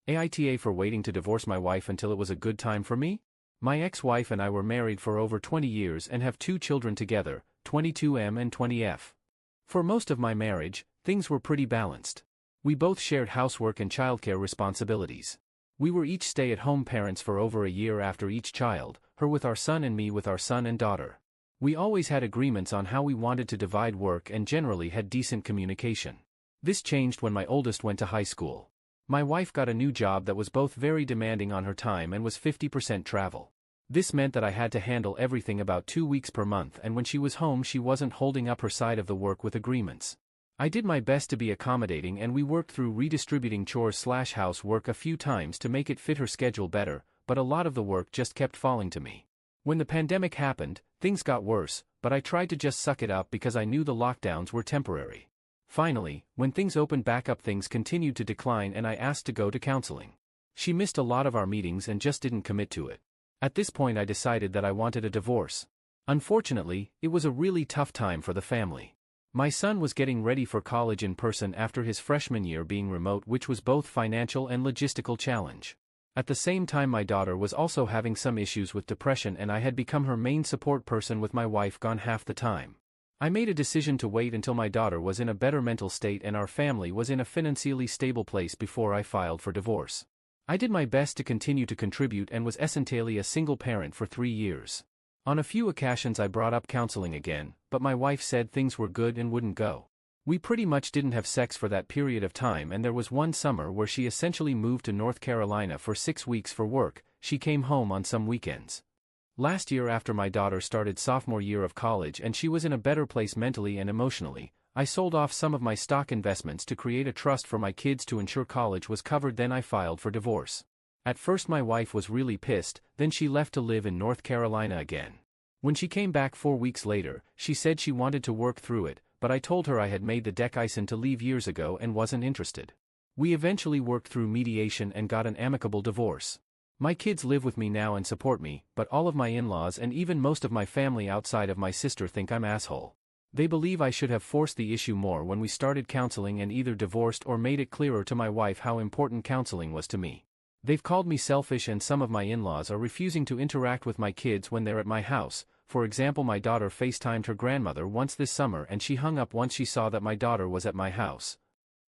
AITA for waiting to divorce my wife until it was a good time for me? My ex-wife and I were married for over 20 years and have 2 children together, 22M and 20F. For most of my marriage, things were pretty balanced. We both shared housework and childcare responsibilities. We were each stay-at-home parents for over a year after each child, her with our son and me with our son and daughter. We always had agreements on how we wanted to divide work and generally had decent communication. This changed when my oldest went to high school. My wife got a new job that was both very demanding on her time and was 50% travel. This meant that I had to handle everything about 2 weeks per month, and when she was home she wasn't holding up her side of the work with agreements. I did my best to be accommodating and we worked through redistributing chores/house work a few times to make it fit her schedule better, but a lot of the work just kept falling to me. When the pandemic happened, things got worse, but I tried to just suck it up because I knew the lockdowns were temporary. Finally, when things opened back up, things continued to decline and I asked to go to counseling. She missed a lot of our meetings and just didn't commit to it. At this point I decided that I wanted a divorce. Unfortunately, it was a really tough time for the family. My son was getting ready for college in person after his freshman year being remote, which was both financial and logistical challenge. At the same time my daughter was also having some issues with depression and I had become her main support person with my wife gone half the time. I made a decision to wait until my daughter was in a better mental state and our family was in a financially stable place before I filed for divorce. I did my best to continue to contribute and was essentially a single parent for 3 years. On a few occasions I brought up counseling again, but my wife said things were good and wouldn't go. We pretty much didn't have sex for that period of time, and there was one summer where she essentially moved to North Carolina for 6 weeks for work. She came home on some weekends. Last year, after my daughter started sophomore year of college and she was in a better place mentally and emotionally, I sold off some of my stock investments to create a trust for my kids to ensure college was covered. Then I filed for divorce. At first my wife was really pissed, then she left to live in North Carolina again. When she came back 4 weeks later, she said she wanted to work through it, but I told her I had made the decision to leave years ago and wasn't interested. We eventually worked through mediation and got an amicable divorce. My kids live with me now and support me, but all of my in-laws and even most of my family outside of my sister think I'm asshole. They believe I should have forced the issue more when we started counseling and either divorced or made it clearer to my wife how important counseling was to me. They've called me selfish and some of my in-laws are refusing to interact with my kids when they're at my house. For example, my daughter FaceTimed her grandmother once this summer and she hung up once she saw that my daughter was at my house.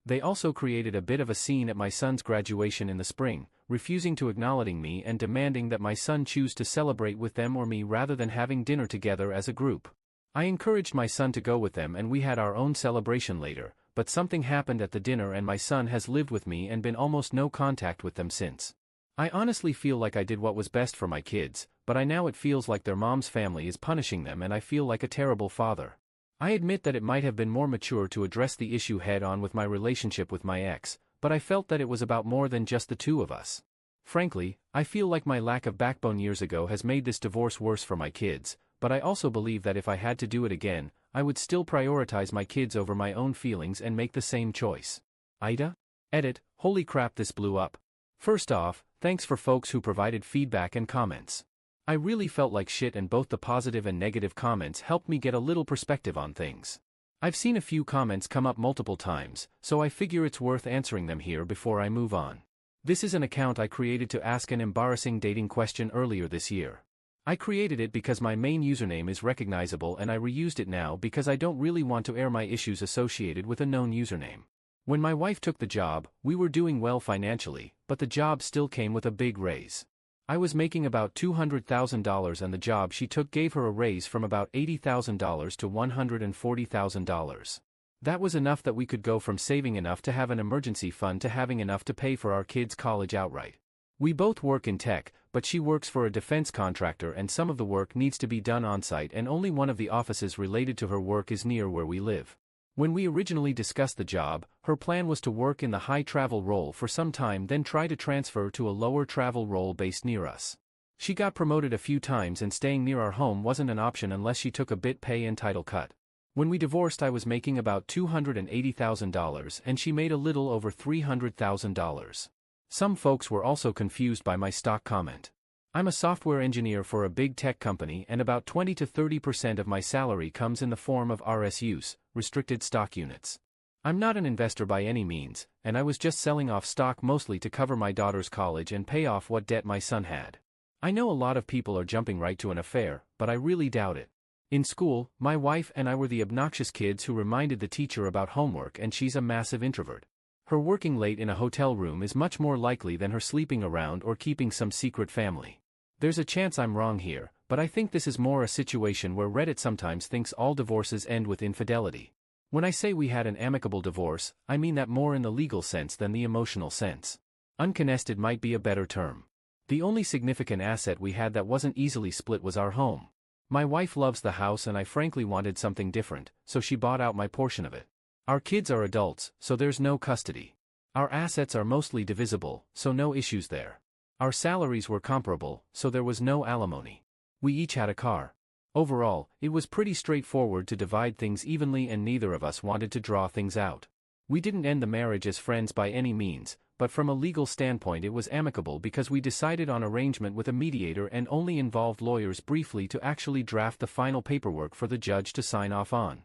They also created a bit of a scene at my son's graduation in the spring, refusing to acknowledge me and demanding that my son choose to celebrate with them or me rather than having dinner together as a group. I encouraged my son to go with them and we had our own celebration later, but something happened at the dinner and my son has lived with me and been almost no contact with them since. I honestly feel like I did what was best for my kids, but now it feels like their mom's family is punishing them and I feel like a terrible father. I admit that it might have been more mature to address the issue head-on with my relationship with my ex, but I felt that it was about more than just the two of us. Frankly, I feel like my lack of backbone years ago has made this divorce worse for my kids, but I also believe that if I had to do it again, I would still prioritize my kids over my own feelings and make the same choice. AITA? Edit, holy crap, this blew up. First off, thanks for folks who provided feedback and comments. I really felt like shit and both the positive and negative comments helped me get a little perspective on things. I've seen a few comments come up multiple times, so I figure it's worth answering them here before I move on. This is an account I created to ask an embarrassing dating question earlier this year. I created it because my main username is recognizable and I reused it now because I don't really want to air my issues associated with a known username. When my wife took the job, we were doing well financially, but the job still came with a big raise. I was making about $200,000 and the job she took gave her a raise from about $80,000 to $140,000. That was enough that we could go from saving enough to have an emergency fund to having enough to pay for our kids' college outright. We both work in tech, but she works for a defense contractor and some of the work needs to be done on-site and only one of the offices related to her work is near where we live. When we originally discussed the job, her plan was to work in the high travel role for some time then try to transfer to a lower travel role based near us. She got promoted a few times and staying near our home wasn't an option unless she took a bit pay and title cut. When we divorced I was making about $280,000 and she made a little over $300,000. Some folks were also confused by my stock comment. I'm a software engineer for a big tech company and about 20 to 30% of my salary comes in the form of RSUs, restricted stock units. I'm not an investor by any means, and I was just selling off stock mostly to cover my daughter's college and pay off what debt my son had. I know a lot of people are jumping right to an affair, but I really doubt it. In school, my wife and I were the obnoxious kids who reminded the teacher about homework, and she's a massive introvert. Her working late in a hotel room is much more likely than her sleeping around or keeping some secret family. There's a chance I'm wrong here, but I think this is more a situation where Reddit sometimes thinks all divorces end with infidelity. When I say we had an amicable divorce, I mean that more in the legal sense than the emotional sense. Uncontested might be a better term. The only significant asset we had that wasn't easily split was our home. My wife loves the house and I frankly wanted something different, so she bought out my portion of it. Our kids are adults, so there's no custody. Our assets are mostly divisible, so no issues there. Our salaries were comparable, so there was no alimony. We each had a car. Overall, it was pretty straightforward to divide things evenly and neither of us wanted to draw things out. We didn't end the marriage as friends by any means, but from a legal standpoint it was amicable because we decided on arrangement with a mediator and only involved lawyers briefly to actually draft the final paperwork for the judge to sign off on.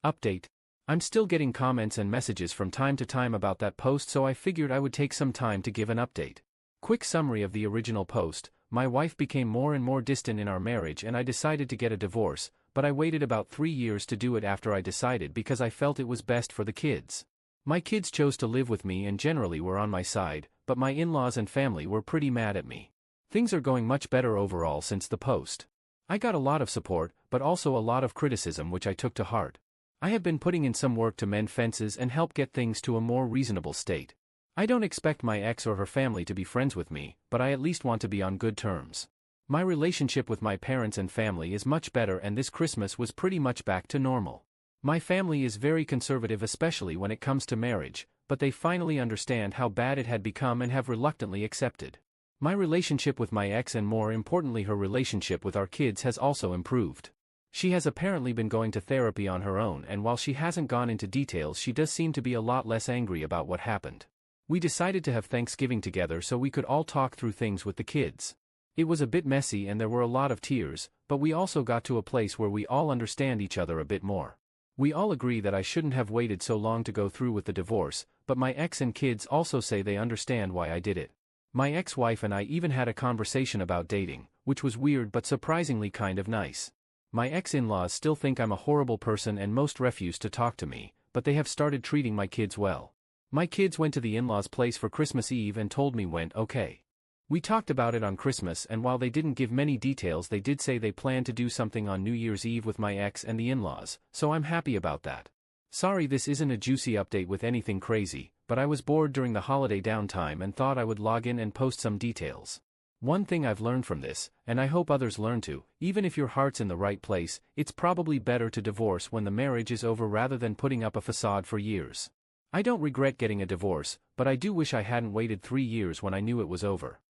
Update. I'm still getting comments and messages from time to time about that post, so I figured I would take some time to give an update. Quick summary of the original post. My wife became more and more distant in our marriage and I decided to get a divorce, but I waited about 3 years to do it after I decided because I felt it was best for the kids. My kids chose to live with me and generally were on my side, but my in-laws and family were pretty mad at me. Things are going much better overall since the post. I got a lot of support, but also a lot of criticism which I took to heart. I have been putting in some work to mend fences and help get things to a more reasonable state. I don't expect my ex or her family to be friends with me, but I at least want to be on good terms. My relationship with my parents and family is much better and this Christmas was pretty much back to normal. My family is very conservative especially when it comes to marriage, but they finally understand how bad it had become and have reluctantly accepted. My relationship with my ex and more importantly her relationship with our kids has also improved. She has apparently been going to therapy on her own and while she hasn't gone into details she does seem to be a lot less angry about what happened. We decided to have Thanksgiving together so we could all talk through things with the kids. It was a bit messy and there were a lot of tears, but we also got to a place where we all understand each other a bit more. We all agree that I shouldn't have waited so long to go through with the divorce, but my ex and kids also say they understand why I did it. My ex-wife and I even had a conversation about dating, which was weird but surprisingly kind of nice. My ex-in-laws still think I'm a horrible person and most refuse to talk to me, but they have started treating my kids well. My kids went to the in-laws' place for Christmas Eve and told me went okay. We talked about it on Christmas and while they didn't give many details they did say they plan to do something on New Year's Eve with my ex and the in-laws, so I'm happy about that. Sorry this isn't a juicy update with anything crazy, but I was bored during the holiday downtime and thought I would log in and post some details. One thing I've learned from this, and I hope others learn too, even if your heart's in the right place, it's probably better to divorce when the marriage is over rather than putting up a facade for years. I don't regret getting a divorce, but I do wish I hadn't waited 3 years when I knew it was over.